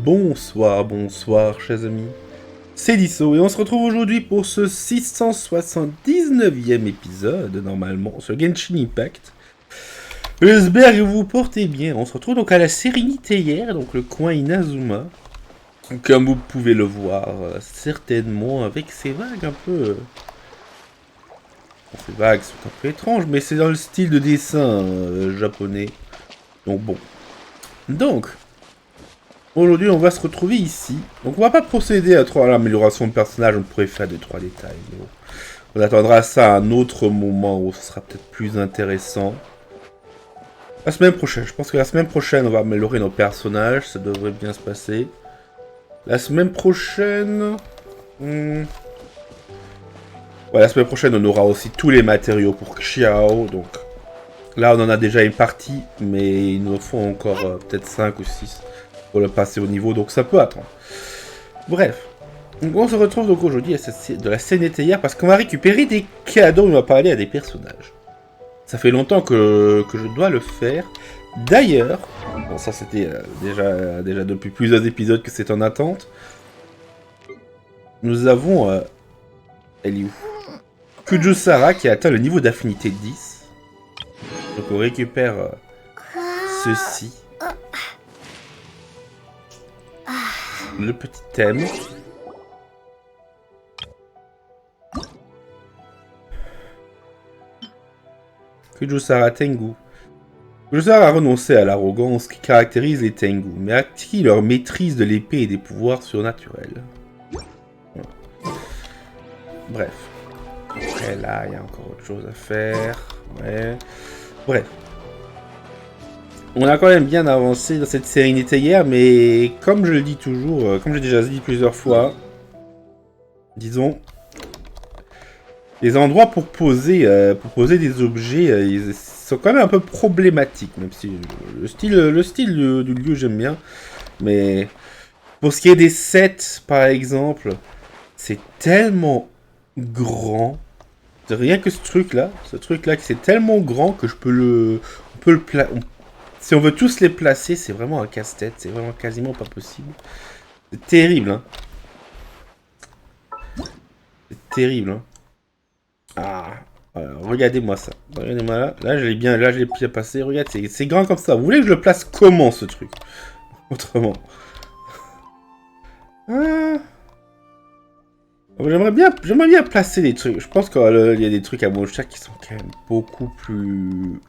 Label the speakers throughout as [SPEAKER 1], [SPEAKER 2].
[SPEAKER 1] bonsoir, bonsoir, chers amis. C'est Deaso et on se retrouve aujourd'hui pour ce 679e épisode, normalement, sur Genshin Impact. J'espère que vous vous portez bien. On se retrouve donc à la Sérénithéiaire, donc le coin Inazuma. Comme vous pouvez le voir, certainement avec ces vagues un peu... Ces vagues sont un peu étranges, mais c'est dans le style de dessin japonais. Donc bon. Donc... Aujourd'hui, on va se retrouver ici. Donc, on va pas procéder à l'amélioration de personnage. On pourrait faire 2-3 détails. Mais bon. On attendra ça à un autre moment où ce sera peut-être plus intéressant. La semaine prochaine. Je pense que la semaine prochaine, on va améliorer nos personnages. Ça devrait bien se passer. La semaine prochaine... Ouais, la semaine prochaine, on aura aussi tous les matériaux pour Xiao. Donc, là, on en a déjà une partie. Mais il nous faut encore peut-être 5 ou 6. Pour le passer au niveau, donc ça peut attendre. Bref, donc on se retrouve donc aujourd'hui à de la Sérénithéiaire parce qu'on va récupérer des cadeaux, on va parler à des personnages. Ça fait longtemps que je dois le faire. D'ailleurs, bon ça c'était déjà depuis plusieurs épisodes que c'est en attente. Nous avons elle est où? Kujusara qui a atteint le niveau d'affinité 10. Donc on récupère ceci. Le petit thème. Kujusara Tengu. Kujusara a renoncé à l'arrogance qui caractérise les Tengu, mais a acquis leur maîtrise de l'épée et des pouvoirs surnaturels. Voilà. Bref. Après là, il y a encore autre chose à faire. Ouais. Bref. On a quand même bien avancé dans cette Sérénithéiaire, mais comme je le dis toujours, comme j'ai déjà dit plusieurs fois, disons, les endroits pour poser des objets, ils sont quand même un peu problématiques, même si le style du lieu j'aime bien, mais pour ce qui est des sets, par exemple, c'est tellement grand, rien que ce truc-là, c'est tellement grand que si on veut tous les placer, c'est vraiment un casse-tête. C'est vraiment quasiment pas possible. C'est terrible, hein. C'est terrible, hein. Ah, voilà, regardez-moi ça. Regardez-moi là. Là, je l'ai bien passé. Regarde, c'est grand comme ça. Vous voulez que je le place comment, ce truc? Autrement. Ah. J'aimerais bien placer des trucs. Je pense qu'il y a des trucs à mon chat qui sont quand même beaucoup plus...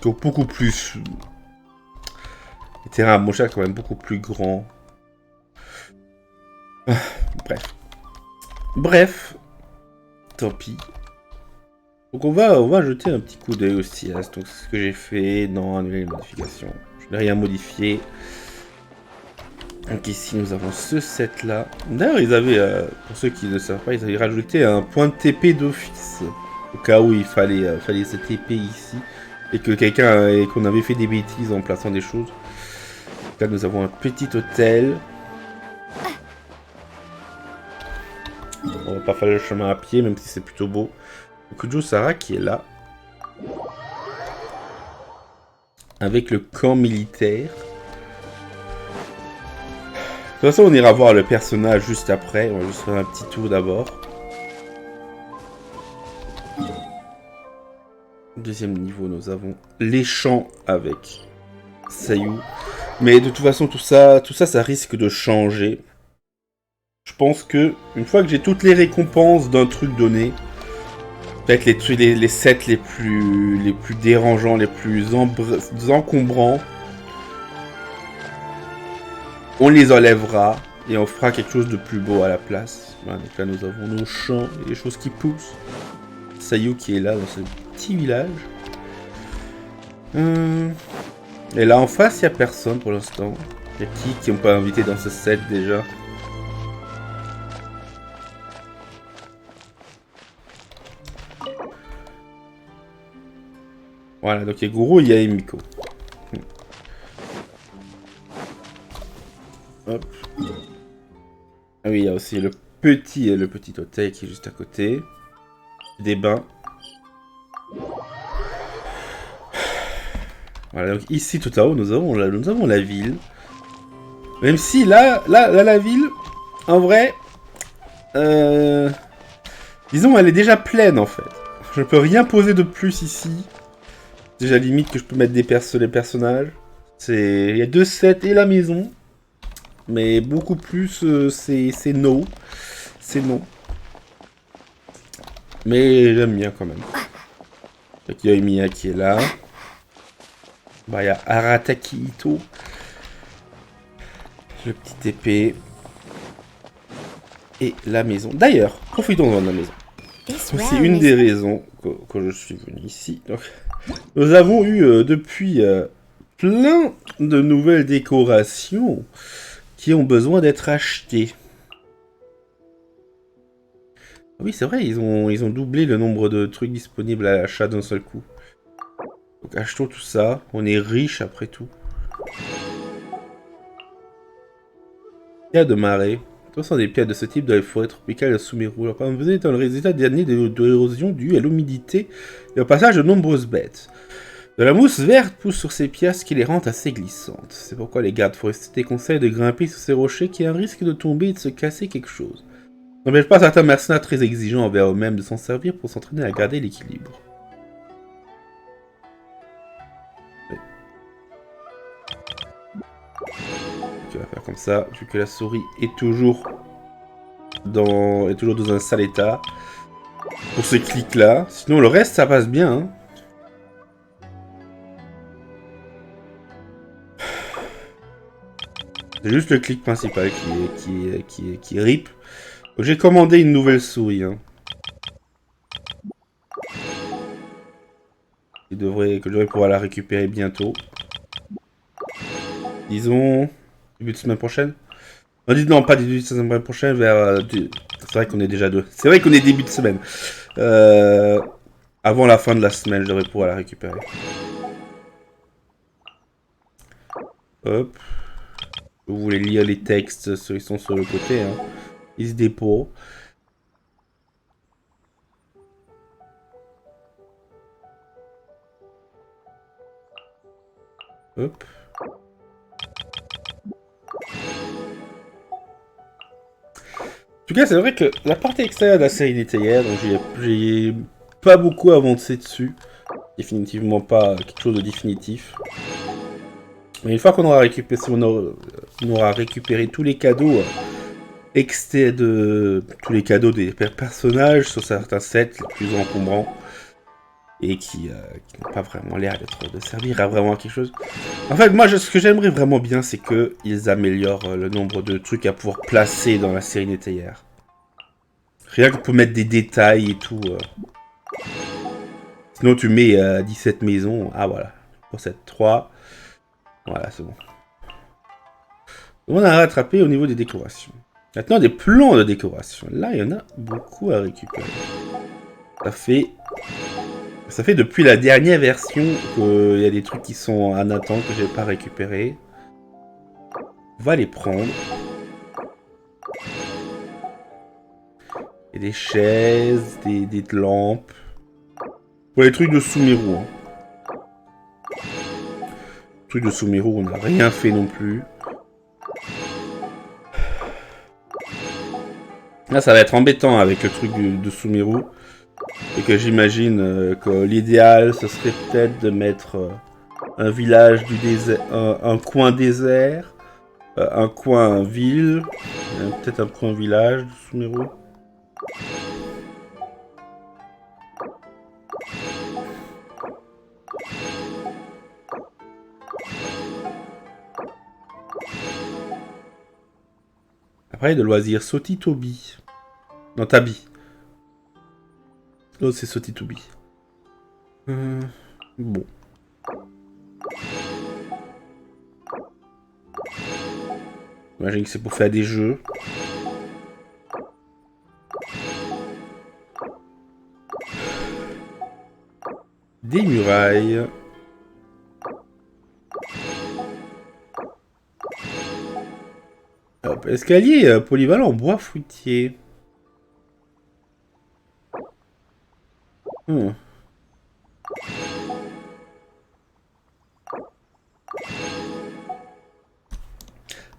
[SPEAKER 1] Les terrains à Mocha quand même beaucoup plus grands. Bref. Tant pis. Donc on va jeter un petit coup d'œil aussi à ce que j'ai fait. Non, annuler les modifications. Je n'ai rien modifié. Donc ici nous avons ce set là. D'ailleurs ils avaient, pour ceux qui ne savent pas, ils avaient rajouté un point de TP d'office. Au cas où il fallait cette TP ici. Et que qu'on avait fait des bêtises en plaçant des choses. Là, nous avons un petit hôtel. On va pas faire le chemin à pied, même si c'est plutôt beau. Kujusara qui est là. Avec le camp militaire. De toute façon, on ira voir le personnage juste après. On va juste faire un petit tour d'abord. Deuxième niveau, nous avons les champs avec Salut. Mais de toute façon, tout ça, ça risque de changer. Je pense que une fois que j'ai toutes les récompenses d'un truc donné, peut-être les sets les plus dérangeants, les plus encombrants, on les enlèvera et on fera quelque chose de plus beau à la place. Voilà, donc là, nous avons nos champs et les choses qui poussent. Sayu qui est là dans ce petit village. Et là en face, il n'y a personne pour l'instant. Il y a qui n'ont pas invité dans ce set déjà? Voilà, donc il y a Guru, il y a Emiko. Hop. Ah oui, il y a aussi le petit hôtel qui est juste à côté. Des bains. Voilà, donc ici tout à haut, nous avons la ville. Même si là, la ville, en vrai, disons, elle est déjà pleine en fait. Je peux rien poser de plus ici. Déjà limite que je peux mettre les personnages. Il y a 2 sets et la maison. Mais beaucoup plus, c'est no. C'est non. Mais j'aime bien quand même. Donc il y a Emiya qui est là. Bah, il y a Arataki Ito. Le petit épée. Et la maison. D'ailleurs, profitons de la maison. C'est une des raisons que je suis venu ici. Donc, nous avons eu depuis plein de nouvelles décorations qui ont besoin d'être achetées. Oui, c'est vrai, ils ont doublé le nombre de trucs disponibles à l'achat d'un seul coup. Donc achetons tout ça, on est riche après tout. Pierres de marée. Ce sont des pierres de ce type dans les forêts tropicales de Sumeru. Leur parvenue étant le résultat dernier de l'érosion due à l'humidité et au passage de nombreuses bêtes. De la mousse verte pousse sur ces pierres, ce qui les rend assez glissantes. C'est pourquoi les gardes forestiers conseillent de grimper sur ces rochers qui ont un risque de tomber et de se casser quelque chose. N'empêche pas certains mercenaires très exigeants envers eux-mêmes de s'en servir pour s'entraîner à garder l'équilibre. Oui. On va faire comme ça, vu que la souris est toujours dans un sale état. Pour ce clic-là. Sinon, le reste, ça passe bien. Hein. C'est juste le clic principal qui rip. J'ai commandé une nouvelle souris. Hein. Que je devrais pouvoir la récupérer bientôt. Disons... début de semaine prochaine. Non, pas début de semaine prochaine, vers... c'est vrai qu'on est déjà deux. C'est vrai qu'on est début de semaine. Avant la fin de la semaine, je devrais pouvoir la récupérer. Hop. Vous voulez lire les textes, ceux qui sont sur le côté. Hein. Ils se déposent. Hop. En tout cas, c'est vrai que la partie extérieure de la Sérénithéiaire, donc j'ai pas beaucoup avancé dessus. Définitivement pas quelque chose de définitif. Mais une fois qu'on aura récupéré, on aura récupéré tous les cadeaux tous les cadeaux des personnages sur certains sets les plus encombrants et qui n'ont pas vraiment l'air de servir à vraiment quelque chose. En fait, moi, ce que j'aimerais vraiment bien, c'est qu'ils améliorent le nombre de trucs à pouvoir placer dans la Sérénithéiaire. Rien que pour mettre des détails et tout. Sinon, tu mets 17 maisons. Ah, voilà. Pour cette 3. Voilà, c'est bon. On a rattrapé au niveau des décorations. Maintenant, des plans de décoration. Là, il y en a beaucoup à récupérer. Ça fait depuis la dernière version qu'il y a des trucs qui sont en attente que j'ai pas récupérés. On va les prendre. Et des chaises, des lampes. Pour les trucs de Sumeru. Hein. Les trucs de Sumeru, on n'a rien fait non plus. Là, ça va être embêtant avec le truc de Sumeru. Et que j'imagine que l'idéal, ce serait peut-être de mettre un village du désert, un coin désert, un coin ville, peut-être un coin village de Sumeru. Après, de loisirs, Sotitobi. Non, Tabi. L'autre, c'est Sotitobi. Bon. J'imagine que c'est pour faire des jeux. Des murailles. Hop, escalier polyvalent en bois fruitier.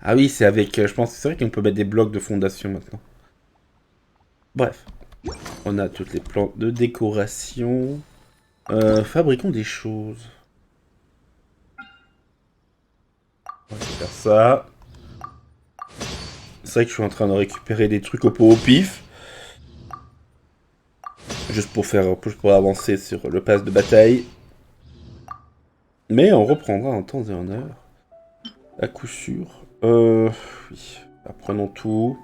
[SPEAKER 1] Ah oui, c'est avec... je pense que c'est vrai qu'on peut mettre des blocs de fondation maintenant. Bref. On a toutes les plantes de décoration. Fabriquons des choses. On va faire ça. C'est vrai que je suis en train de récupérer des trucs au pot au pif. Juste pour avancer sur le pass de bataille. Mais on reprendra en temps et en heure. À coup sûr. Oui. Apprenons tout.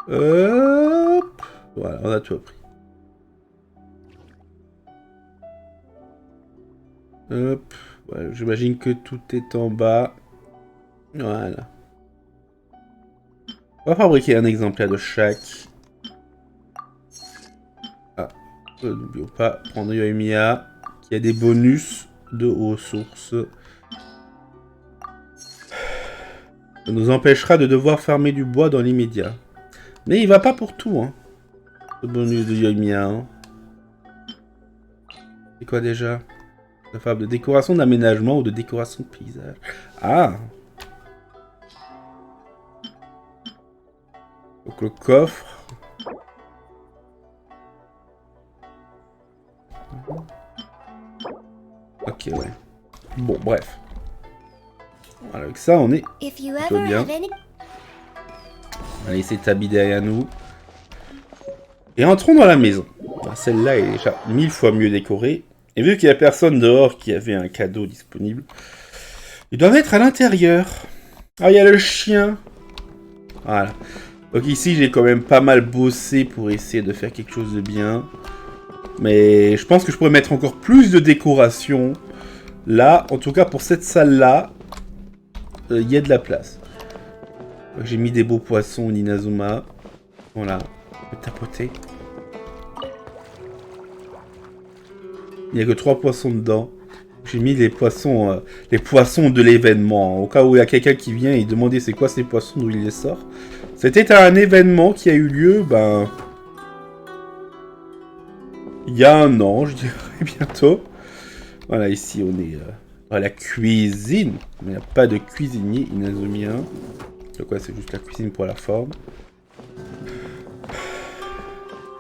[SPEAKER 1] Hop. Voilà, on a tout appris. Hop. Voilà, j'imagine que tout est en bas. Voilà. On va fabriquer un exemplaire de chaque. Ah. N'oublions pas, prendre Yoimiya, qui a des bonus de ressources. Ça nous empêchera de devoir farmer du bois dans l'immédiat. Mais il va pas pour tout, hein. Le bonus de Yoimiya, hein. C'est quoi déjà? Capable de décoration d'aménagement ou de décoration de paysage. Ah! Donc le coffre. Ok, ouais. Bon, bref. Voilà, avec ça, on est plutôt bien. Allez, c'est habillé derrière nous. Et entrons dans la maison. Celle-là est déjà 1000 fois mieux décorée. Et vu qu'il n'y a personne dehors qui avait un cadeau disponible, ils doivent être à l'intérieur. Ah, il y a le chien. Voilà. Donc ici, j'ai quand même pas mal bossé pour essayer de faire quelque chose de bien. Mais je pense que je pourrais mettre encore plus de décoration. Là, en tout cas pour cette salle-là, il y a de la place. J'ai mis des beaux poissons au Ninazuma. Voilà. Je vais tapoter. Il n'y a que 3 poissons dedans. J'ai mis les poissons de l'événement. Au cas où il y a quelqu'un qui vient et demander c'est quoi ces poissons, d'où il les sort. C'était un événement qui a eu lieu, ben... il y a un an, je dirais, bientôt. Voilà, ici on est dans la cuisine. Mais il n'y a pas de cuisinier inazumien. Donc quoi, c'est juste la cuisine pour la forme.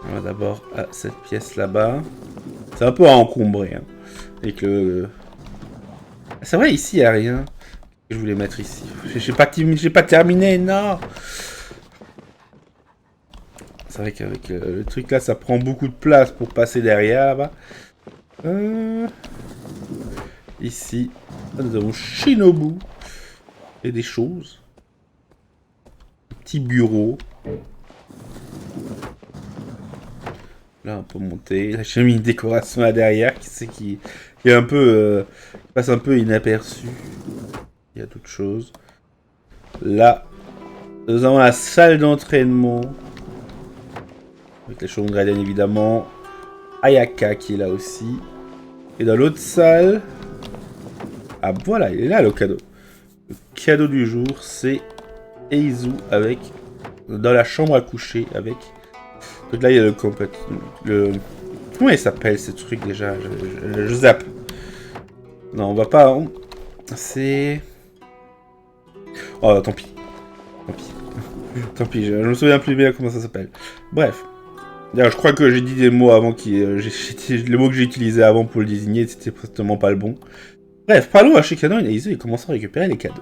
[SPEAKER 1] On va d'abord à cette pièce là-bas. C'est un peu encombré, hein. Avec le... C'est vrai, ici, il n'y a rien. Je voulais mettre ici. J'ai pas terminé, non. C'est vrai qu'avec le truc là, ça prend beaucoup de place pour passer derrière, là-bas. Ici, nous avons Shinobu. Et des choses. Un petit bureau. Là, on peut monter. Là, j'ai mis une décoration là derrière qui est un peu... passe un peu inaperçu. Il y a d'autres choses. Là, nous avons la salle d'entraînement. Avec les chevaux de évidemment. Ayaka qui est là aussi. Et dans l'autre salle... Ah voilà, il est là le cadeau. Le cadeau du jour, c'est Eizu avec... Dans la chambre à coucher avec... Donc là, il y a le... Comment il s'appelle ce truc déjà? Je zappe. Non, on va pas... C'est... Oh, tant pis. Tant pis. Tant pis, je me souviens plus bien comment ça s'appelle. Bref. D'ailleurs, je crois que j'ai dit des mots avant qui... les mots que j'ai utilisés avant pour le désigner, c'était certainement pas le bon. Bref, parlons à Shikano et Eizu et commençons à récupérer les cadeaux.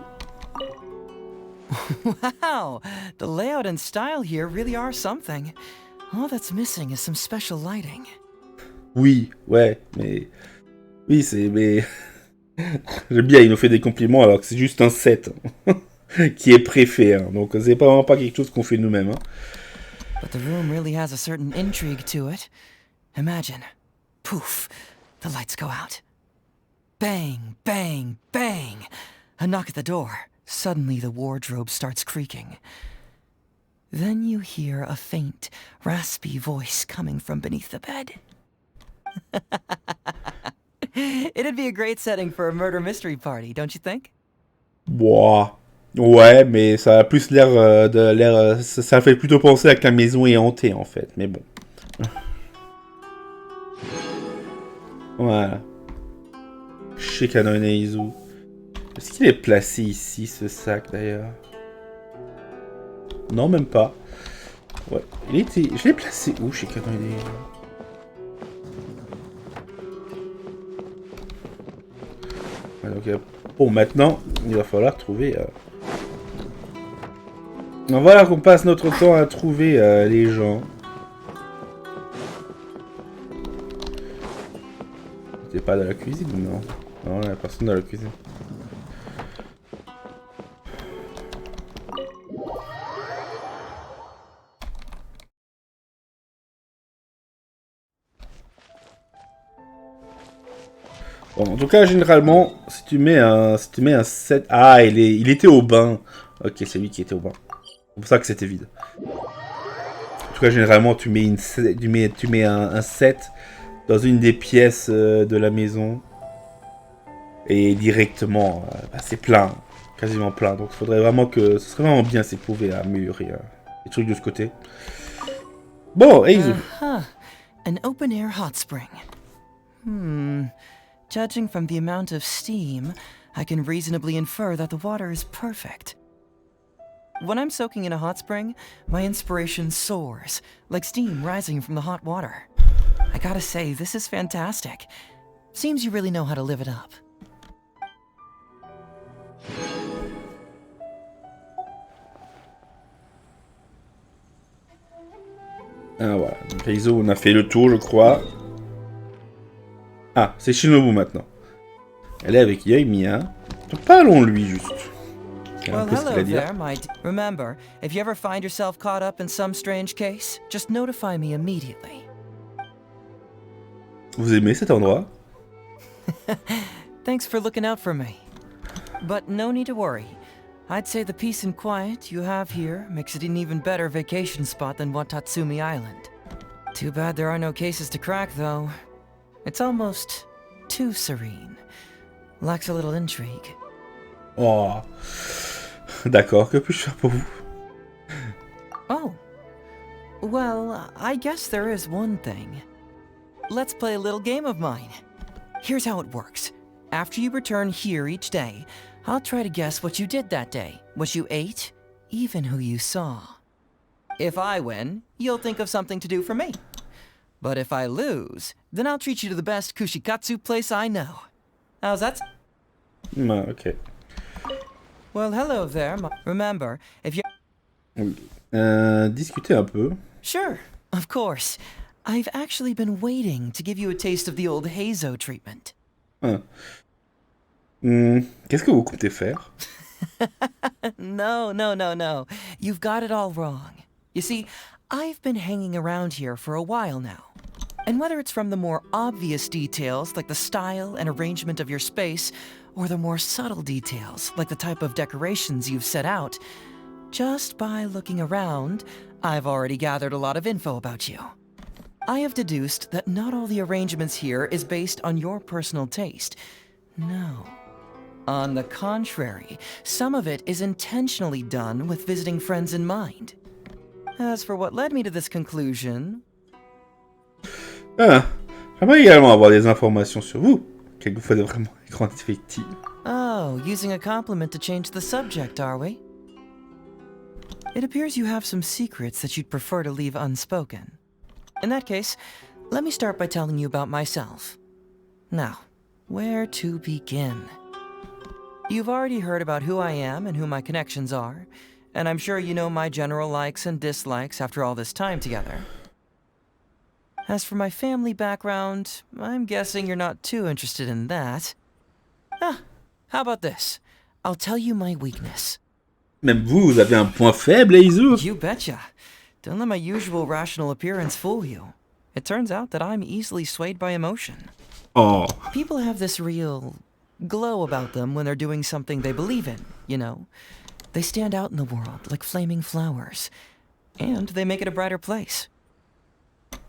[SPEAKER 2] Wow! The layout and style here really are something. All that's missing is some special lighting.
[SPEAKER 1] Oui, ouais, mais... Oui, c'est... Mais... J'aime bien, il nous fait des compliments alors que c'est juste un set qui est préfet, hein. Donc c'est vraiment pas quelque chose qu'on fait nous-mêmes, hein.
[SPEAKER 2] But the room really has a certain intrigue to it. Imagine. Poof. The lights go out. Bang, bang, bang. A knock at the door. Suddenly the wardrobe starts creaking. Then you hear a faint, raspy voice coming from beneath the bed. It'd be a great setting for a murder mystery party, don't you think?
[SPEAKER 1] Boah. Ouais, mais ça a plus l'air ça fait plutôt penser à que la maison est hantée, en fait. Mais bon. Voilà. Chez Canon et Izu. Est-ce qu'il est placé ici, ce sac, d'ailleurs? Non, même pas. Ouais. Il était... Je l'ai placé où chez Canon et Izu? Ouais, donc, bon, maintenant, il va falloir trouver... Voilà qu'on passe notre temps à trouver les gens. T'es pas dans la cuisine, non? Non, il n'y a personne dans la cuisine. Bon, en tout cas, généralement, si tu mets un 7... Ah, il était au bain. Ok, c'est lui qui était au bain. C'est pour ça que c'était vide. En tout cas, généralement, tu mets, tu mets un 7 dans une des pièces de la maison. Et directement, bah, c'est plein. Quasiment plein. Donc, il faudrait vraiment que... Ce serait vraiment bien s'ils pouvaient améliorer les trucs de ce côté. Bon, Eizu.
[SPEAKER 2] An open-air hot spring. Judging from the amount of steam, I can reasonably infer that the water is perfect. When I'm soaking in a hot spring, my inspiration soars, like steam rising from the hot water. I gotta say, this is fantastic. Seems you really know how to live it up.
[SPEAKER 1] Ah voilà, donc Eizu, on a fait le tour, je crois. Ah, c'est Shinobu maintenant. Elle est avec Yoimiya. Parlons-lui juste.
[SPEAKER 2] Well, hello there, Remember, if you ever find yourself caught up in some strange case, just notify me immediately.
[SPEAKER 1] Vous aimez cet endroit?
[SPEAKER 2] Thanks for looking out for me. But no need to worry. I'd say the peace and quiet you have here makes it an even better vacation spot than Watatsumi Island. Too bad there are no cases to crack, though. It's almost too serene. Lacks a little intrigue.
[SPEAKER 1] Oh. D'accord, que puis-je faire pour vous?
[SPEAKER 2] Oh. Well, I guess there is one thing. Let's play a little game of mine. Here's how it works. After you return here each day, I'll try to guess what you did that day, what you ate, even who you saw. If I win, you'll think of something to do for me. But if I lose, then I'll treat you to the best kushikatsu place I know. How's that?
[SPEAKER 1] Ok.
[SPEAKER 2] Well, hello there. Remember, if you...
[SPEAKER 1] Discuter un peu.
[SPEAKER 2] Sure, of course. I've actually been waiting to give you a taste of the old Hazo treatment.
[SPEAKER 1] Ah. Qu'est-ce que vous comptez faire?
[SPEAKER 2] No. You've got it all wrong. You see, I've been hanging around here for a while now. And whether it's from the more obvious details, like the style and arrangement of your space, or the more subtle details, like the type of decorations you've set out, just by looking around, I've already gathered a lot of info about you. I have deduced that not all the arrangements here is based on your personal taste. No. On the contrary, some of it is intentionally done with visiting friends in mind. As for what led me to this conclusion...
[SPEAKER 1] Ah, j'aimerais également avoir des informations sur vous. Quelquefois de vraiment grandes effectifs.
[SPEAKER 2] Oh, using a compliment to change the subject, are we? It appears you have some secrets that you'd prefer to leave unspoken. In that case, let me start by telling you about myself. Now, where to begin? You've already heard about who I am and who my connections are, and I'm sure you know my general likes and dislikes after all this time together. As for my family background, I'm guessing you're not too interested in that. Ah, how about this? I'll tell you my weakness.
[SPEAKER 1] Même vous, vous avez un point faible, Eizu?
[SPEAKER 2] You betcha. Don't let my usual rational appearance fool you. It turns out that I'm easily swayed by emotion.
[SPEAKER 1] Oh.
[SPEAKER 2] People have this real glow about them when they're doing something they believe in, you know? They stand out in the world like flaming flowers, and they make it a brighter place.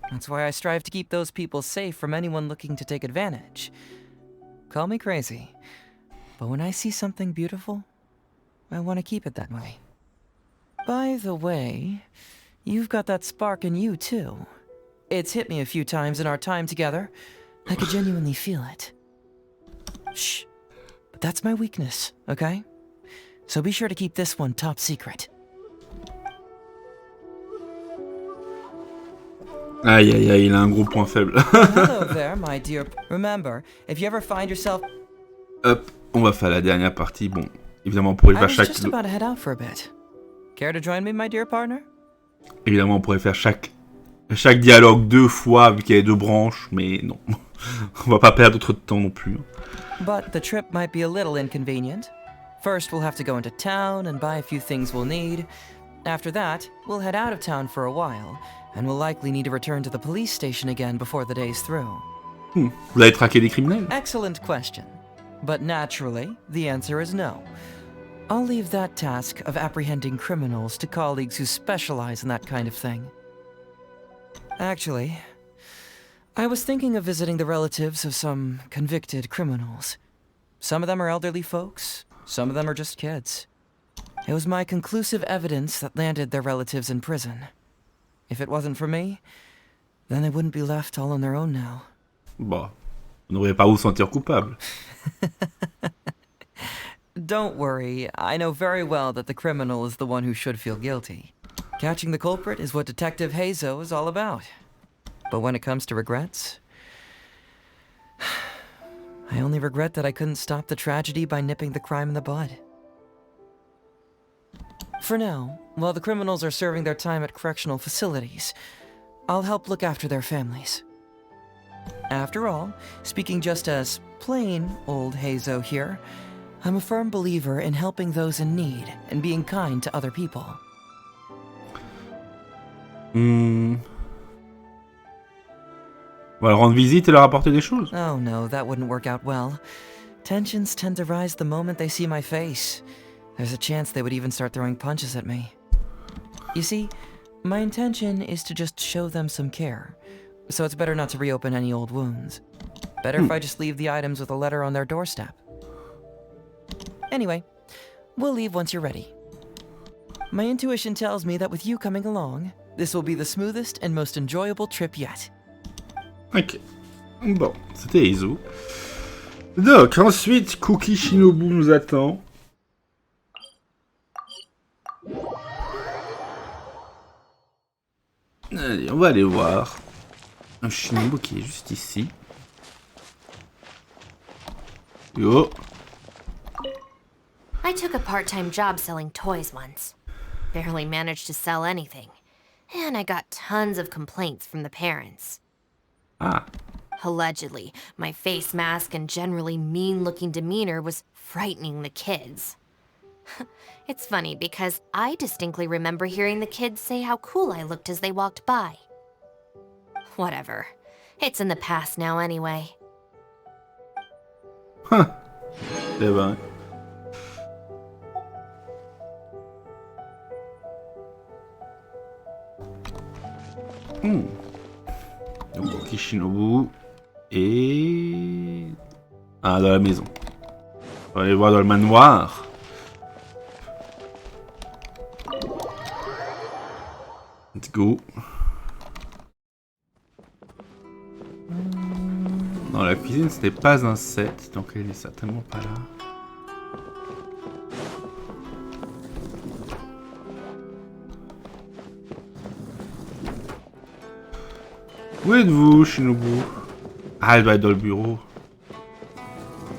[SPEAKER 2] That's why I strive to keep those people safe from anyone looking to take advantage. Call me crazy, but when I see something beautiful, I want to keep it that way. By the way, you've got that spark in you too. It's hit me a few times in our time together, I could genuinely feel it. Shh. But that's my weakness, okay? So be sure to keep this one top secret.
[SPEAKER 1] Aïe aïe aïe, il a un gros point faible.
[SPEAKER 2] Hello there, my dear. Remember, if you ever find yourself...
[SPEAKER 1] Hop, on va faire la dernière partie. Bon, évidemment, on pourrait
[SPEAKER 2] I
[SPEAKER 1] faire
[SPEAKER 2] was
[SPEAKER 1] chaque...
[SPEAKER 2] just about to head out for a bit. Care to join me, my dear partner?
[SPEAKER 1] Évidemment, on pourrait faire chaque dialogue 2 fois, vu qu'il y a 2 branches, mais non. On va pas perdre trop de temps non plus.
[SPEAKER 2] But the trip might be a little inconvenient. First, we'll have to go into town and buy a few things we'll need. After that, we'll head out of town for a while, and we'll likely need to return to the police station again before the day's through.
[SPEAKER 1] Vous allez traquer des criminels?
[SPEAKER 2] Excellent question. But naturally, the answer is no. I'll leave that task of apprehending criminals to colleagues who specialize in that kind of thing. Actually, I was thinking of visiting the relatives of some convicted criminals. Some of them are elderly folks, some of them are just kids. It was my conclusive evidence that landed their relatives in prison. If it wasn't for me, then they wouldn't be left all on their own now.
[SPEAKER 1] Bon, vous n'aurez pas à vous sentir coupable.
[SPEAKER 2] Don't worry, I know very well that the criminal is the one who should feel guilty. Catching the culprit is what Detective Deaso is all about. But when it comes to regrets, I only regret that I couldn't stop the tragedy by nipping the crime in the bud. For now, while the criminals are serving their time at correctional facilities, I'll help look after their families. After all, speaking just as plain old Deaso here, I'm a firm believer in helping those in need and being kind to other people.
[SPEAKER 1] On va leur rendre visite et leur apporter des choses.
[SPEAKER 2] Oh no, that wouldn't work out well. Tensions tend to rise the moment they see my face. There's a chance they would even start throwing punches at me. You see, my intention is to just show them some care, so it's better not to reopen any old wounds. Better if I just leave the items with a letter on their doorstep. Anyway, we'll leave once you're ready. My intuition tells me that with you coming along, this will be the smoothest and most enjoyable trip yet.
[SPEAKER 1] Ok. Bon, c'était Izu. Donc, ensuite, Cookie Shinobu nous attend. Allez, on va aller voir. Un Shinobu qui est juste ici. Yo.
[SPEAKER 3] I took a part-time job selling toys once. Barely managed to sell anything. And I got tons of complaints from the parents.
[SPEAKER 1] Ah.
[SPEAKER 3] Allegedly, my face mask and generally mean-looking demeanor was frightening the kids. It's funny because I distinctly remember hearing the kids say how cool I looked as they walked by. Whatever. It's in the past now anyway.
[SPEAKER 1] Huh. C'est vrai. Donc, Kishinobu et... Ah, dans la maison. On va aller voir dans le manoir. Let's go. Dans la cuisine, ce n'est pas un set, donc elle est certainement pas là. Où êtes-vous, Shinobu? Ah, elle doit être dans le bureau.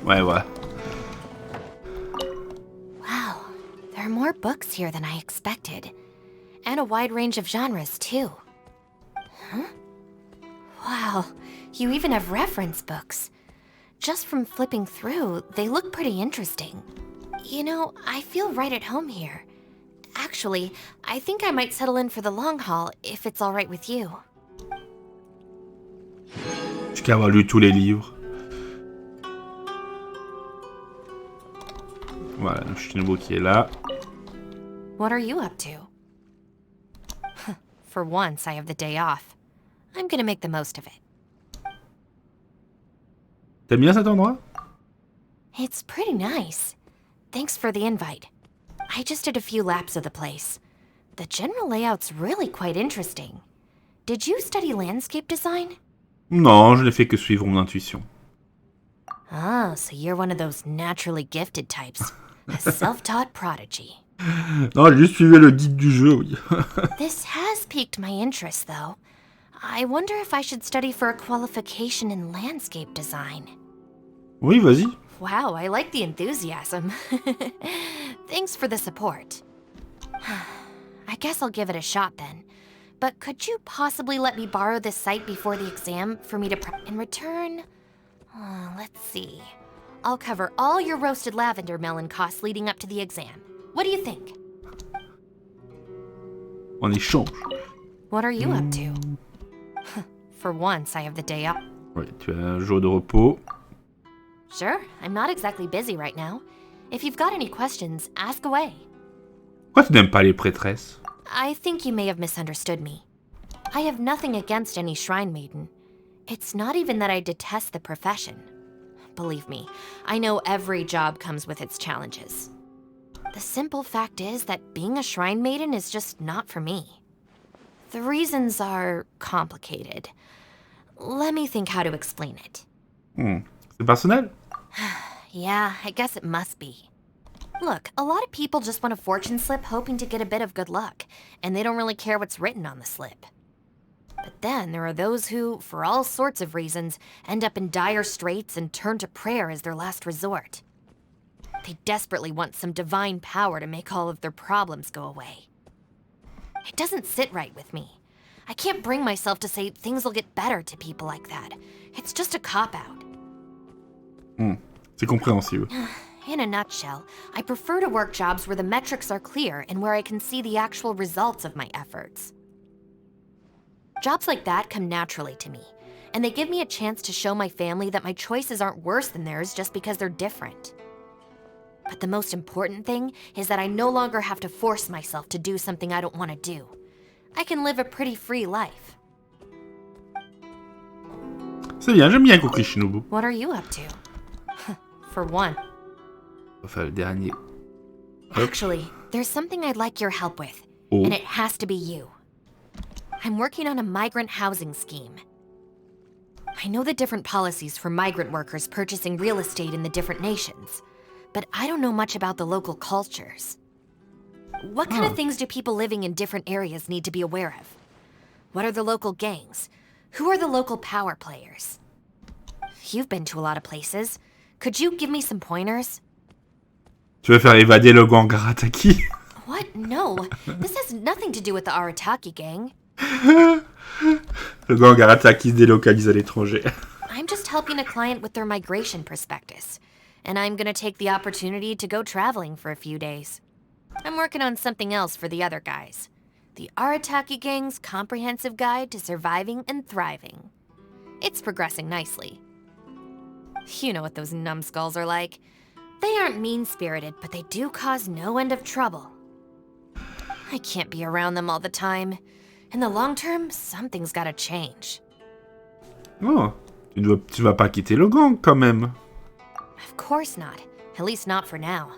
[SPEAKER 1] Ouais, voilà.
[SPEAKER 3] Wow, there are more books here than I expected. And a wide range of genres, too. Huh? Wow, you even have reference books. Just from flipping through, they look pretty interesting. You know, I feel right at home here. Actually, I think I might settle in for the long haul, if it's alright with you.
[SPEAKER 1] Jusqu'à avoir lu tous les livres. Voilà, le Shinobu qui est là.
[SPEAKER 3] What are you up to? For once, I have the day off. I'm gonna make the most of it.
[SPEAKER 1] T'aimes bien cet endroit?
[SPEAKER 3] It's pretty nice. Thanks for the invite. I just did a few laps of the place. The general layout's really quite interesting. Did you study landscape design?
[SPEAKER 1] Non, je n'ai fait que suivre mon intuition.
[SPEAKER 3] Oh, so you're one of those naturally gifted types. A self-taught prodigy.
[SPEAKER 1] Non, j'ai juste suivi le guide du jeu, oui.
[SPEAKER 3] This has piqued my interest, though. I wonder if I should study for a qualification in landscape design.
[SPEAKER 1] Oui, vas-y.
[SPEAKER 3] Wow, I like the enthusiasm. Thanks for the support. I guess I'll give it a shot then. But could you possibly let me borrow this site before the exam for me to in return? Let's see. I'll cover all your roasted lavender melon costs leading up to the exam. What do you think?
[SPEAKER 1] En échange.
[SPEAKER 3] What are you up to? For once, I have the day off.
[SPEAKER 1] Oui, tu as un jour de repos.
[SPEAKER 3] Sure, I'm not exactly busy right now. If you've got any questions, ask away.
[SPEAKER 1] Pourquoi tu n'aimes pas les prêtresses?
[SPEAKER 3] I think you may have misunderstood me. I have nothing against any shrine maiden. It's not even that I detest the profession. Believe me, I know every job comes with its challenges. The simple fact is that being a shrine maiden is just not for me. The reasons are complicated. Let me think how to explain it.
[SPEAKER 1] C'est personnel?
[SPEAKER 3] Yeah, I guess it must be. Look, a lot of people just want a fortune slip hoping to get a bit of good luck, and they don't really care what's written on the slip. But then there are those who, for all sorts of reasons, end up in dire straits and turn to prayer as their last resort. They desperately want some divine power to make all of their problems go away. It doesn't sit right with me. I can't bring myself to say things will get better to people like that. It's just a cop-out.
[SPEAKER 1] C'est compréhensible.
[SPEAKER 3] In a nutshell, I prefer to work jobs where the metrics are clear and where I can see the actual results of my efforts. Jobs like that come naturally to me, and they give me a chance to show my family that my choices aren't worse than theirs just because they're different. But the most important thing is that I no longer have to force myself to do something I don't want to do. I can live a pretty free life.
[SPEAKER 1] C'est bien, j'aime bien Cookie Shinobu.
[SPEAKER 3] What are you up to? For one.
[SPEAKER 1] Enfin, le dernier.
[SPEAKER 3] Actually, there's something I'd like your help with,
[SPEAKER 1] Oh.
[SPEAKER 3] and it has to be you. I'm working on a migrant housing scheme. I know the different policies for migrant workers purchasing real estate in the different nations, but I don't know much about the local cultures. What kind of things do people living in different areas need to be aware of? What are the local gangs? Who are the local power players? You've been to a lot of places. Could you give me some pointers?
[SPEAKER 1] Tu veux faire évader le gang Arataki?
[SPEAKER 3] What? No. This has nothing to do with the Arataki gang.
[SPEAKER 1] Le gang Arataki se délocalise à l'étranger.
[SPEAKER 3] I'm just helping a client with their migration prospectus, and I'm gonna take the opportunity to go traveling for a few days. I'm working on something else for the other guys. The Arataki Gang's Comprehensive Guide to Surviving and Thriving. It's progressing nicely. You know what those numbskulls are like. They aren't mean-spirited, but they do cause no end of trouble. I can't be around them all the time. In the long term, something's gotta change.
[SPEAKER 1] Oh, tu vas pas quitter le gang quand même.
[SPEAKER 3] Of course not. At least not for now.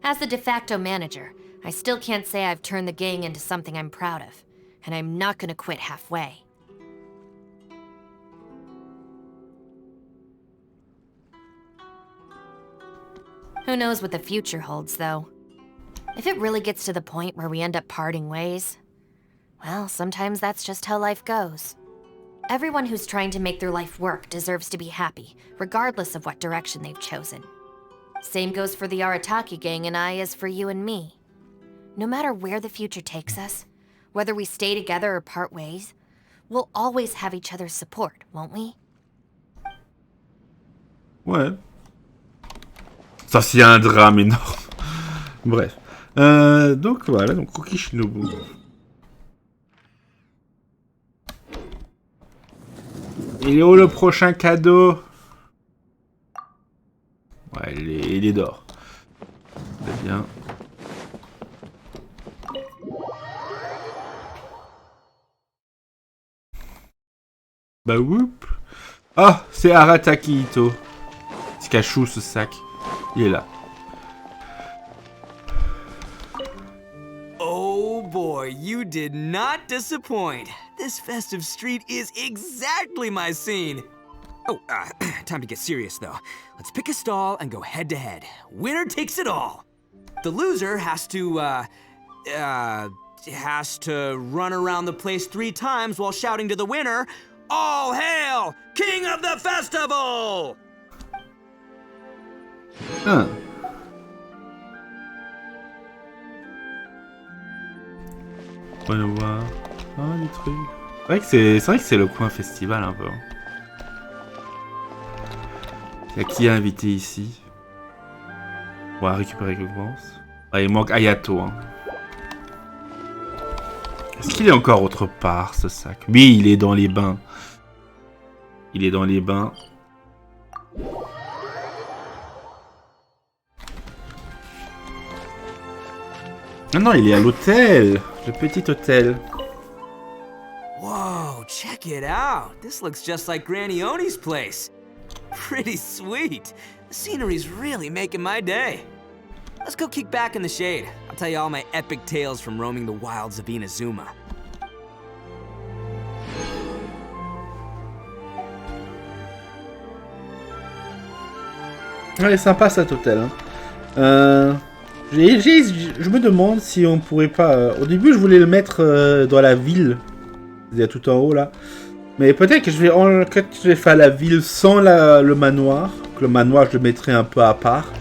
[SPEAKER 3] As the de facto manager, I still can't say I've turned the gang into something I'm proud of, and I'm not gonna quit halfway. Who knows what the future holds, though? If it really gets to the point where we end up parting ways, well, sometimes that's just how life goes. Everyone who's trying to make their life work deserves to be happy, regardless of what direction they've chosen. Same goes for the Arataki gang and I as for you and me. No matter where the future takes us, whether we stay together or part ways, we'll always have each other's support, won't we?
[SPEAKER 1] Ouais. Ça, c'est un drame énorme. Bref. Donc voilà, donc Cookie Shinobu. Il est où le prochain cadeau? Ouais, il est d'or. Très bien. Bah whoop. Ah, c'est Arataki Ito. C'est cachou ce sac. Il est là.
[SPEAKER 4] Oh boy, you did not disappoint. This festive street is exactly my scene. Oh, time to get serious though. Let's pick a stall and go head to head. Winner takes it all. The loser has to run around the place 3 times while shouting to the winner, "All hail, King of the Festival!"
[SPEAKER 1] Ah. On va voir. Ah, des trucs. C'est vrai que c'est le coin festival un peu. Il y a qui à inviter ici? On va récupérer quelque chose. Ah, il manque Ayato. Hein. Est-ce qu'il est encore autre part, ce sac? Oui, il est dans les bains. Il est dans les bains. Ah non, il est à l'hôtel. Le petit hôtel.
[SPEAKER 4] Whoa, check it out. This looks just like Granny Oni's place. Pretty sweet. The scenery's really making my day. Let's go kick back in the shade. I'll tell you all my epic tales from roaming the wilds of Inazuma.
[SPEAKER 1] Ouais, sympa cet hôtel. Hein. Je me demande si on pourrait pas... au début, je voulais le mettre dans la ville. Il y a tout en haut, là. Mais peut-être que je vais faire la ville sans le manoir. Que le manoir, je le mettrai un peu à part.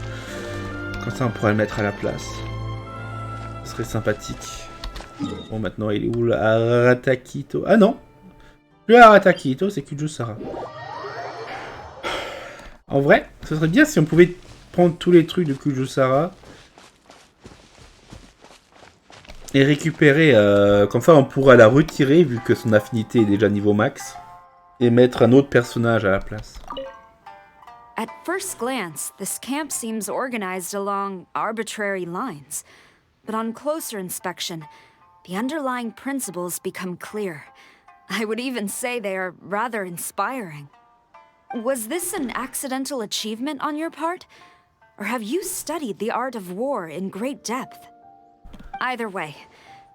[SPEAKER 1] Comme ça, on pourrait le mettre à la place. Ce serait sympathique. Bon, maintenant, il est où, le Aratakito? Ah non! Le Aratakito, c'est Kujusara. En vrai, ce serait bien si on pouvait prendre tous les trucs de Kujusara et récupérer, comme ça on pourra la retirer vu que son affinité est déjà niveau max et mettre un autre personnage à la place.
[SPEAKER 5] At first glance, this camp seems organized along arbitrary lines, but on closer inspection, the underlying principles become clear. I would even say they are rather inspiring. Was this an accidental achievement on your part? Or have you studied the art of war in great depth? Either way,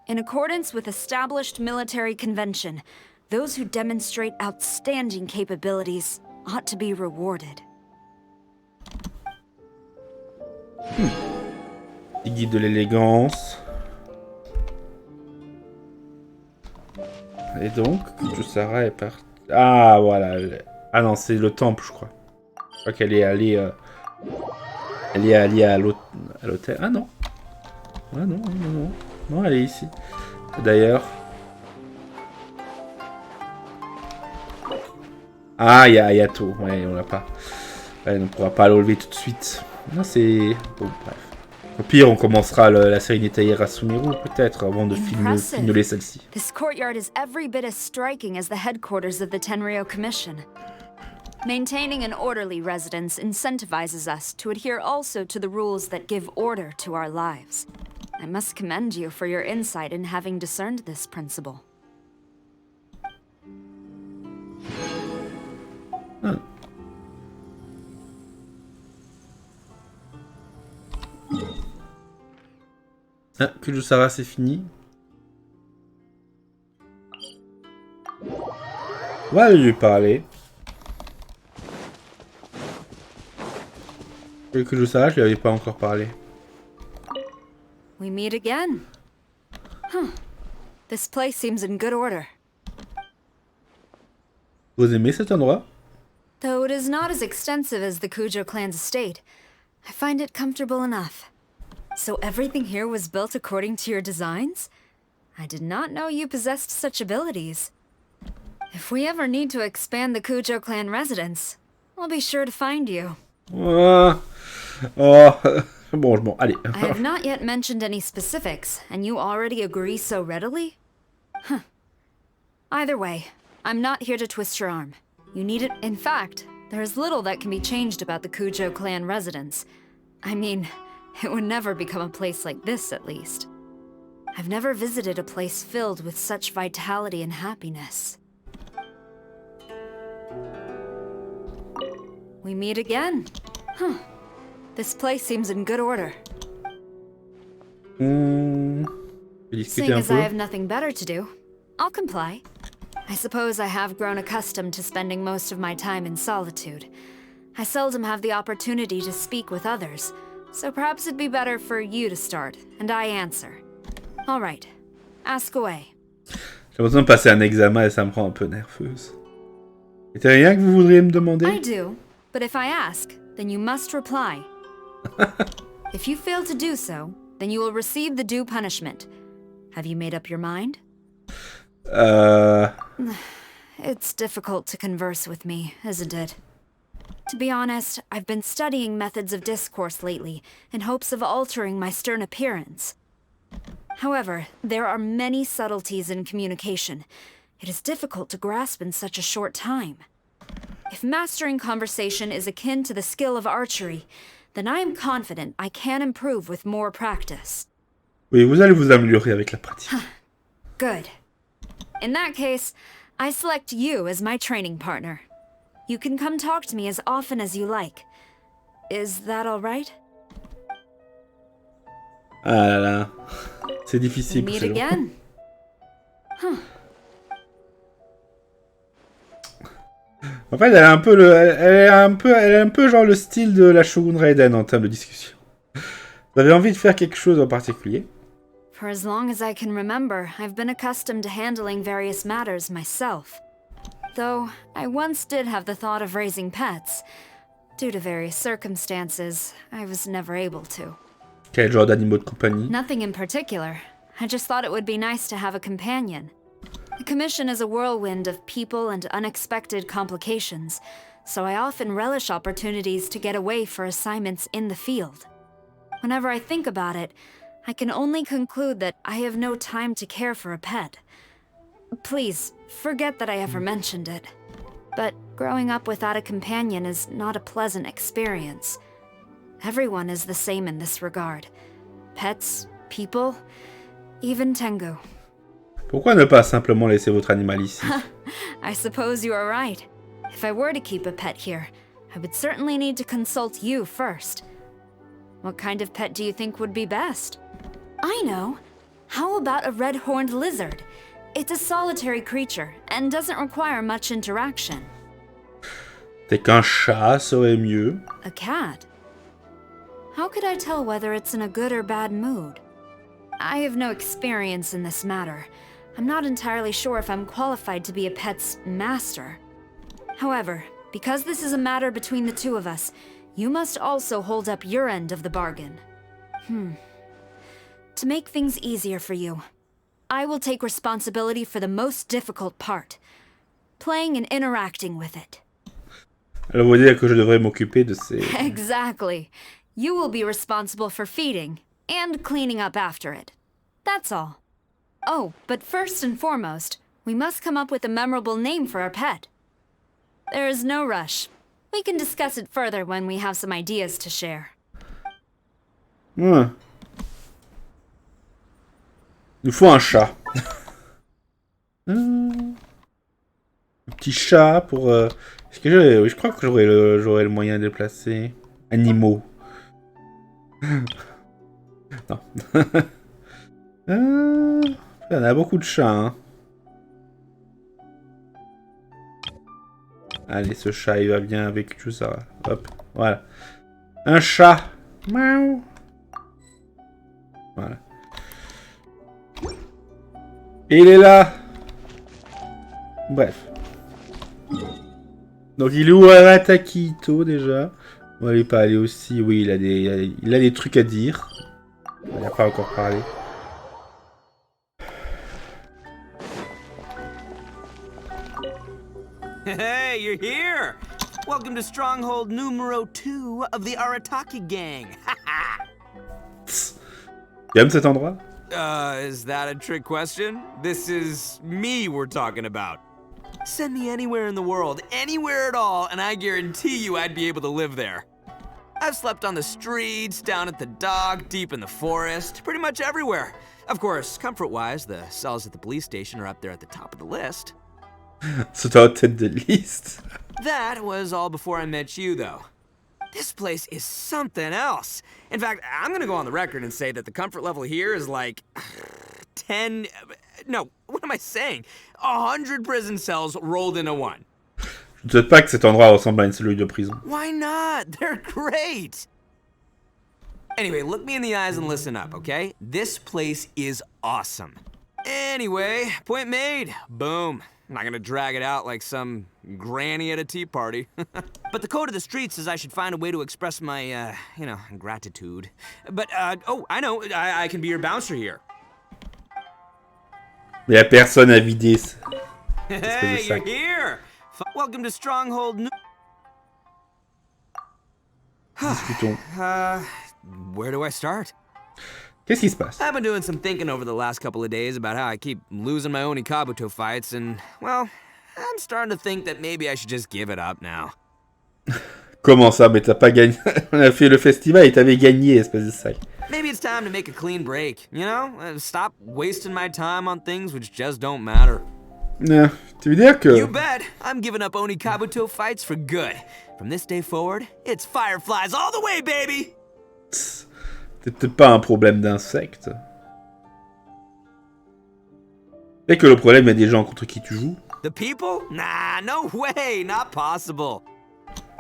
[SPEAKER 5] in accordance with established military convention, those who demonstrate outstanding capabilities ought to be rewarded.
[SPEAKER 1] Les guides de l'élégance. Et donc, Kujusara est partie. Ah, voilà. Ah non, c'est le temple, je crois. Je crois qu'elle est allée... Elle est allée à l'hôtel. Ah non. Ah non, non, non. Non, elle est ici. D'ailleurs... Ah, il y a Ayato. Ouais, on l'a pas. Elle ne pourra pas l'enlever tout de suite. Non, c'est... Bon, bref. Au pire, on commencera la Sérénithéiaire à Sumeru, peut-être, avant de filmer celle-ci.
[SPEAKER 5] This courtyard is every bit as striking as the headquarters of the Tenryou Commission. Maintaining an orderly residence incentivizes us to adhere also to the rules that give order to our lives. I must commend you for your insight in having discerned this principle.
[SPEAKER 1] Ah. Ah, Kujusara, c'est fini. On va lui parler. Et Kujusara, je lui avais pas encore parlé.
[SPEAKER 5] We meet again. Huh. This place seems in good order.
[SPEAKER 1] Vous aimez cet endroit?
[SPEAKER 5] Though it is not as extensive as the Kujo clan's estate, I find it comfortable enough. So everything here was built according to your designs? I did not know you possessed such abilities. If we ever need to expand the Kujo clan residence, I'll be sure to find you.
[SPEAKER 1] Oh, bon, allez.
[SPEAKER 5] I have not yet mentioned any specifics, and you already agree so readily? Huh. Either way, I'm not here to twist your arm. You need it. In fact, there is little that can be changed about the Kujo clan residence. I mean, it would never become a place like this, at least. I've never visited a place filled with such vitality and happiness. We meet again. Huh. This place seems in good order. Seeing as I have nothing better to do, I'll comply. I suppose I have grown accustomed to spending most of my time in solitude. I seldom have the opportunity to speak with others, so perhaps it'd be better for you to start, and I answer. All right, ask away.
[SPEAKER 1] J'ai l'impression de passer un examen et ça me rend un peu nerveuse. Est-il rien que vous voudriez me demander?
[SPEAKER 5] I do, but if I ask, then you must reply. If you fail to do so, then you will receive the due punishment. Have you made up your mind? It's difficult to converse with me, isn't it? To be honest, I've been studying methods of discourse lately, in hopes of altering my stern appearance. However, there are many subtleties in communication. It is difficult to grasp in such a short time. If mastering conversation is akin to the skill of archery, then I am confident I can improve with more practice.
[SPEAKER 1] Oui, vous allez vous améliorer avec la pratique.
[SPEAKER 5] Good. In that case, I select you as my training partner. You can come talk to me as often as you like. Is that all right?
[SPEAKER 1] Ah là là, c'est difficile pour
[SPEAKER 5] Meet
[SPEAKER 1] ces gens.
[SPEAKER 5] again.
[SPEAKER 1] En fait, elle a un peu elle est un peu genre le style de la Shogun Raiden en termes de discussion. Vous avez envie de faire quelque chose en particulier?
[SPEAKER 5] For as long as I can remember, I've been accustomed to handling various matters myself. Though, I once did have the thought of raising pets. Due to various circumstances, I was never able to.
[SPEAKER 1] Quel genre d'animaux de compagnie?
[SPEAKER 5] Nothing in particular. I just thought it would be nice to have a companion. The commission is a whirlwind of people and unexpected complications, so I often relish opportunities to get away for assignments in the field. Whenever I think about it, I can only conclude that I have no time to care for a pet. Please, forget that I ever mentioned it. But growing up without a companion is not a pleasant experience. Everyone is the same in this regard. Pets, people, even Tengu.
[SPEAKER 1] Pourquoi ne pas simplement laisser votre animal ici?
[SPEAKER 5] I suppose you are right. If I were to keep a pet here, I would certainly need to consult you first. What kind of pet do you think would be best? I know. How about a red-horned lizard? It's a solitary creature and doesn't require much interaction.
[SPEAKER 1] C'est qu'un chat serait mieux.
[SPEAKER 5] A cat? How could I tell whether it's in a good or bad mood? I have no experience in this matter. I'm not entirely sure if I'm qualified to be a pet's master. However, because this is a matter between the two of us, you must also hold up your end of the bargain. To make things easier for you, I will take responsibility for the most difficult part, playing and interacting with it.
[SPEAKER 1] Alors vous dire que je devrais m'occuper de ces...
[SPEAKER 5] Exactly. You will be responsible for feeding and cleaning up after it. That's all. Oh, but first and foremost, we must come up with a memorable name for our pet. There is no rush. We can discuss it further when we have some ideas to share.
[SPEAKER 1] Il nous faut un chat. Un petit chat pour... Est-ce que je crois que j'aurai le moyen de le placer. Animaux. Non. Il y en a beaucoup de chats. Hein. Allez, ce chat, il va bien avec tout ça. Hop, voilà. Un chat. Miaou. Voilà. Et il est là. Bref. Donc il est où Aratakito déjà? On va lui parler aussi. Oui, il a des trucs à dire. On n'a pas encore parlé.
[SPEAKER 4] Hey, you're here! Welcome to Stronghold numero 2 of the Arataki gang.
[SPEAKER 1] Tu aimes cet endroit?
[SPEAKER 4] Is that a trick question? This is me we're talking about. Send me anywhere in the world, anywhere at all, and I guarantee you I'd be able to live there. I've slept on the streets, down at the dock, deep in the forest, pretty much everywhere. Of course, comfort-wise, the cells at the police station are up there at the top of the list.
[SPEAKER 1] C'est en tête de liste.
[SPEAKER 4] That was all before I met you, though. This place is something else. In fact, I'm gonna go on the record and say that the comfort level here is like 10... No, what am I saying? 100 prison cells rolled into one.
[SPEAKER 1] Je ne souhaite pas que cet endroit ressemble à une cellule de prison.
[SPEAKER 4] Why not? They're great! Anyway, look me in the eyes and listen up, okay? This place is awesome. Anyway, point made. Boom. I'm not gonna drag it out like some granny at a tea party. But the code of the street says I should find a way to express my, you know, gratitude. But, oh, I know, I can be your bouncer here.
[SPEAKER 1] Mais y a personne à vider.
[SPEAKER 4] Hey, you're here! Welcome to Stronghold New...
[SPEAKER 1] Discutons.
[SPEAKER 4] Where do I start?
[SPEAKER 1] Qu'est-ce qui se passe?
[SPEAKER 4] I've been doing some thinking over the last couple of days about how I keep losing my own Kabuto fights, and, well, I'm starting to think that maybe I should just give it up now.
[SPEAKER 1] Comment ça? Mais t'as pas gagné. On a fait le festival et t'avais gagné, espèce de sac.
[SPEAKER 4] Maybe it's time to make a clean break, you know? Stop wasting my time on things which just don't matter.
[SPEAKER 1] Tu veux dire que...
[SPEAKER 4] You bet! I'm giving up Oni Kabuto fights for good. From this day forward, it's Fireflies all the way, baby!
[SPEAKER 1] C'est peut-être pas un problème d'insectes. C'est que le problème, il y a des gens contre qui tu joues.
[SPEAKER 4] The people? Nah, no way, not possible.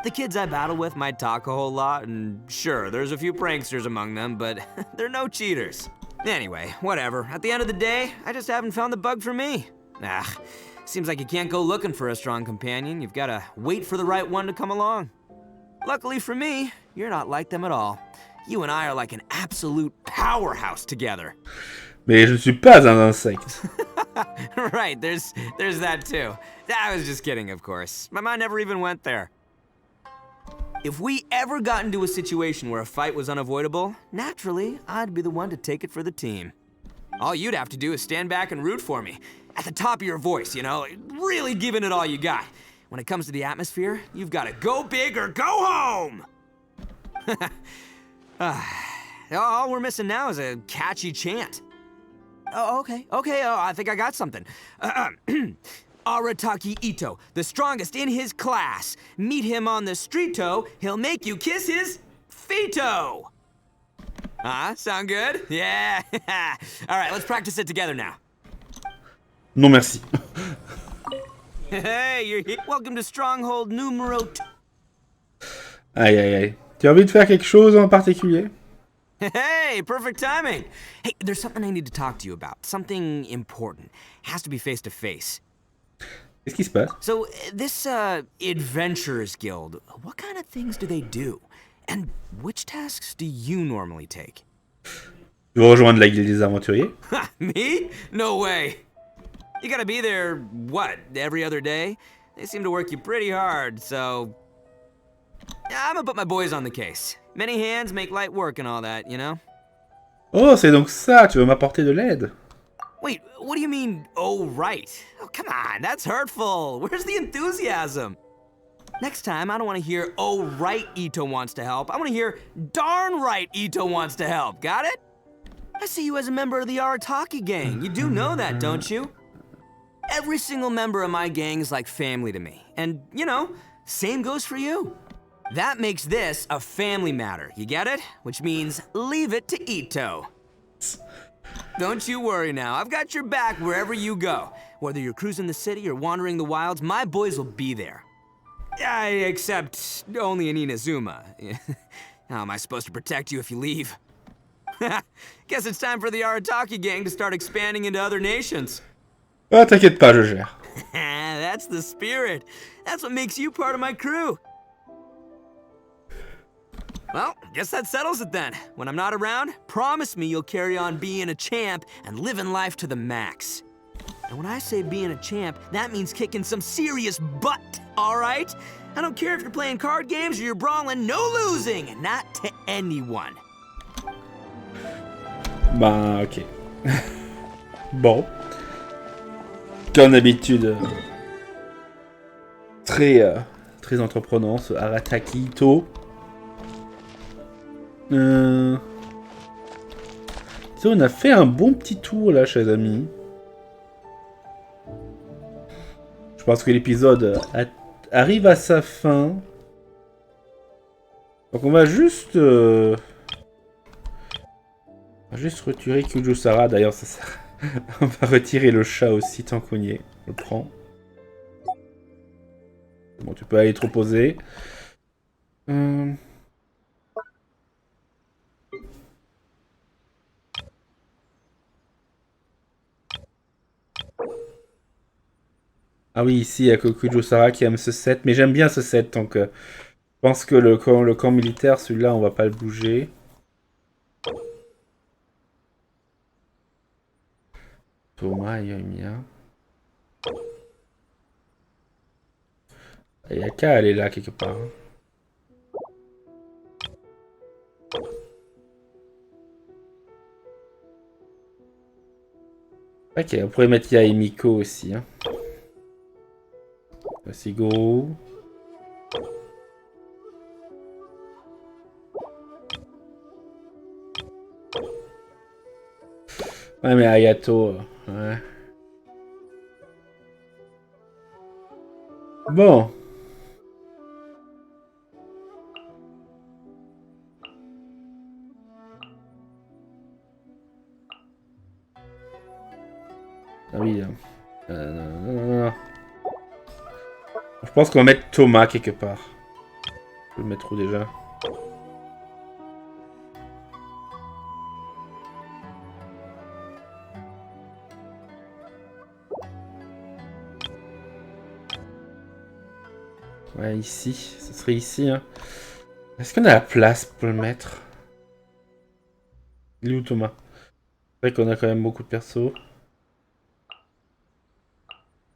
[SPEAKER 4] The kids I battle with might talk a whole lot, and sure, there's a few pranksters among them, but they're no cheaters. Anyway, whatever. At the end of the day, I just haven't found the bug for me. Seems like you can't go looking for a strong companion. You've got to wait for the right one to come along. Luckily for me, you're not like them at all. You and I are like an absolute powerhouse together.
[SPEAKER 1] Mais je ne suis pas un insecte.
[SPEAKER 4] Right, there's that too. I was just kidding, of course. My mind never even went there. If we ever got into a situation where a fight was unavoidable, naturally, I'd be the one to take it for the team. All you'd have to do is stand back and root for me. At the top of your voice, you know, really giving it all you got. When it comes to the atmosphere, you've got to go big or go home! All we're missing now is a catchy chant. Oh, okay, I think I got something. Arataki Ito, the strongest in his class. Meet him on the streeto, he'll make you kiss his feeto. Sound good? Yeah. All right, let's practice it together now.
[SPEAKER 1] Non merci.
[SPEAKER 4] Hey, you're here. Welcome to Stronghold numero 2.
[SPEAKER 1] Aïe aïe aïe. Tu as envie de faire quelque chose en particulier?
[SPEAKER 4] Hey, perfect timing. Hey, there's something I need to talk to you about. Something important. Has to be face to face.
[SPEAKER 1] Qu'est-ce qui se passe?
[SPEAKER 4] So, this, Adventurers Guild, what kind of things do they do? And which tasks do you normally take?
[SPEAKER 1] Tu veux rejoindre la guilde des aventuriers?
[SPEAKER 4] Ha, me? No way. You gotta be there, what, every other day? They seem to work you pretty hard, so... I'm gonna put my boys on the case. Many hands make light work and all that, you know?
[SPEAKER 1] Oh, c'est donc ça, tu veux m'apporter de l'aide?
[SPEAKER 4] Wait, what do you mean, oh right? Oh, come on, that's hurtful. Where's the enthusiasm? Next time, I don't want to hear, oh right, Ito wants to help. I want to hear, darn right, Ito wants to help. Got it? I see you as a member of the Arataki gang. You do know that, don't you? Every single member of my gang is like family to me. And, you know, same goes for you. That makes this a family matter, you get it? Which means, leave it to Ito. Don't you worry now, I've got your back wherever you go. Whether you're cruising the city or wandering the wilds, my boys will be there. Except only in Inazuma. How am I supposed to protect you if you leave? Guess it's time for the Arataki gang to start expanding into other nations.
[SPEAKER 1] Ah, t'inquiète pas, je gère.
[SPEAKER 4] That's the spirit. That's what makes you part of my crew. Well, guess that settles it then. When I'm not around, promise me you'll carry on being a champ and living life to the max. And when I say being a champ, that means kicking some serious butt, all right? I don't care if you're playing card games or you're brawling, no losing, not to anyone.
[SPEAKER 1] Bah, ok. Bon. Comme d'habitude, très entreprenant, ce Arataki Ito. On a fait un bon petit tour là, chers amis. Je pense que l'épisode arrive à sa fin. Donc on va juste retirer Kyujo-Sara. D'ailleurs, ça On va retirer le chat aussi tant qu'on y est. On le prend. Bon, tu peux aller te reposer. Ah oui, ici, il y a Kokujo Sara qui aime ce set. Mais j'aime bien ce set, donc... je pense que le camp militaire, celui-là, on va pas le bouger. Thomas et Yoimiya. Il y a qu'à aller là, quelque part. Ok, on pourrait mettre Yae Miko aussi. Hein. Voici Goro. Ouais, mais Ayato... ouais. Bon. Ah oui. Non. Je pense qu'on va mettre Thomas quelque part. Je vais le mettre où déjà? Ouais, ici. Ce serait ici. Hein. Est-ce qu'on a la place pour le mettre? Il est où Thomas? C'est vrai qu'on a quand même beaucoup de persos.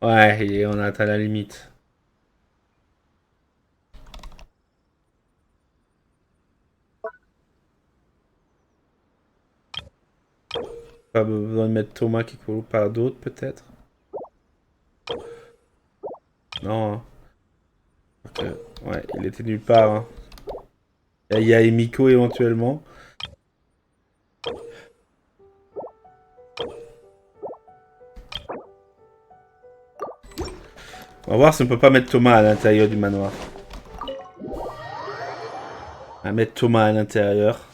[SPEAKER 1] Ouais, et on a atteint la limite. Pas besoin de mettre Thomas quelque part d'autre, peut-être? Non. Hein. Ok. Ouais, il était nulle part. Hein. Il y a Emiko éventuellement. On va voir si on peut pas mettre Thomas à l'intérieur du manoir. On va mettre Thomas à l'intérieur.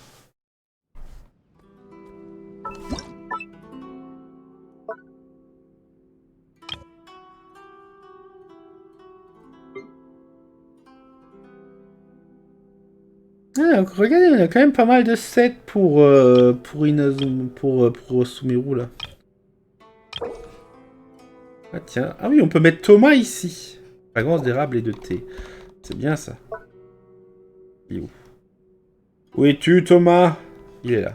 [SPEAKER 1] Ah, donc, regardez, on a quand même pas mal de sets pour Sumeru là. Ah tiens, ah oui, on peut mettre Thomas ici. Fragrance d'érable et de thé. C'est bien ça. Il est où? Où es-tu Thomas? Il est là.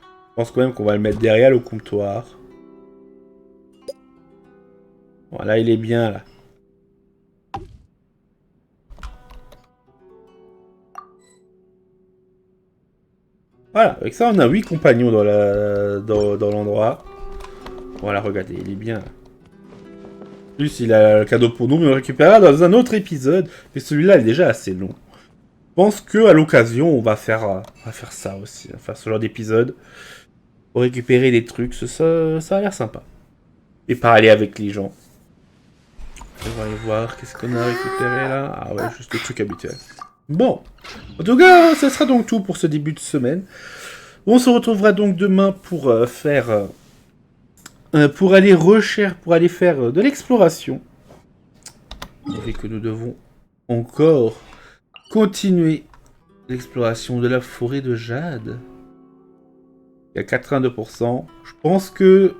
[SPEAKER 1] Je pense quand même qu'on va le mettre derrière le comptoir. Voilà, il est bien là. Voilà, avec ça on a 8 compagnons dans l'endroit. Voilà, regardez, il est bien. En plus, il a le cadeau pour nous, mais on le récupérera dans un autre épisode. Mais celui-là est déjà assez long. Je pense qu'à l'occasion, on va faire ça aussi. On va faire ce genre d'épisode. Pour récupérer des trucs, ça a l'air sympa. Et parler avec les gens. On va aller voir qu'est-ce qu'on a récupéré là. Ah ouais, juste le truc habituel. Bon, en tout cas, ça sera donc tout pour ce début de semaine. On se retrouvera donc demain pour pour aller faire de l'exploration. Vu que nous devons encore continuer l'exploration de la forêt de Jade. Il y a 82%. Je pense que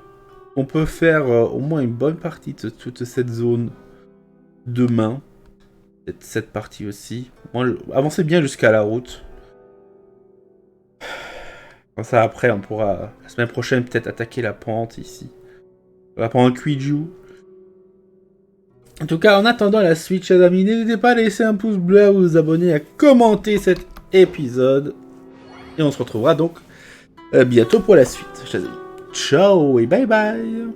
[SPEAKER 1] on peut faire au moins une bonne partie de toute cette zone demain. Cette partie aussi. Moi, avancez bien jusqu'à la route. Comme ça, après, on pourra, la semaine prochaine, peut-être attaquer la pente ici. La pente Kuiju. En tout cas, en attendant la suite, chers amis, n'hésitez pas à laisser un pouce bleu, à vous abonner, à commenter cet épisode. Et on se retrouvera donc bientôt pour la suite, chers amis. Ciao et bye bye.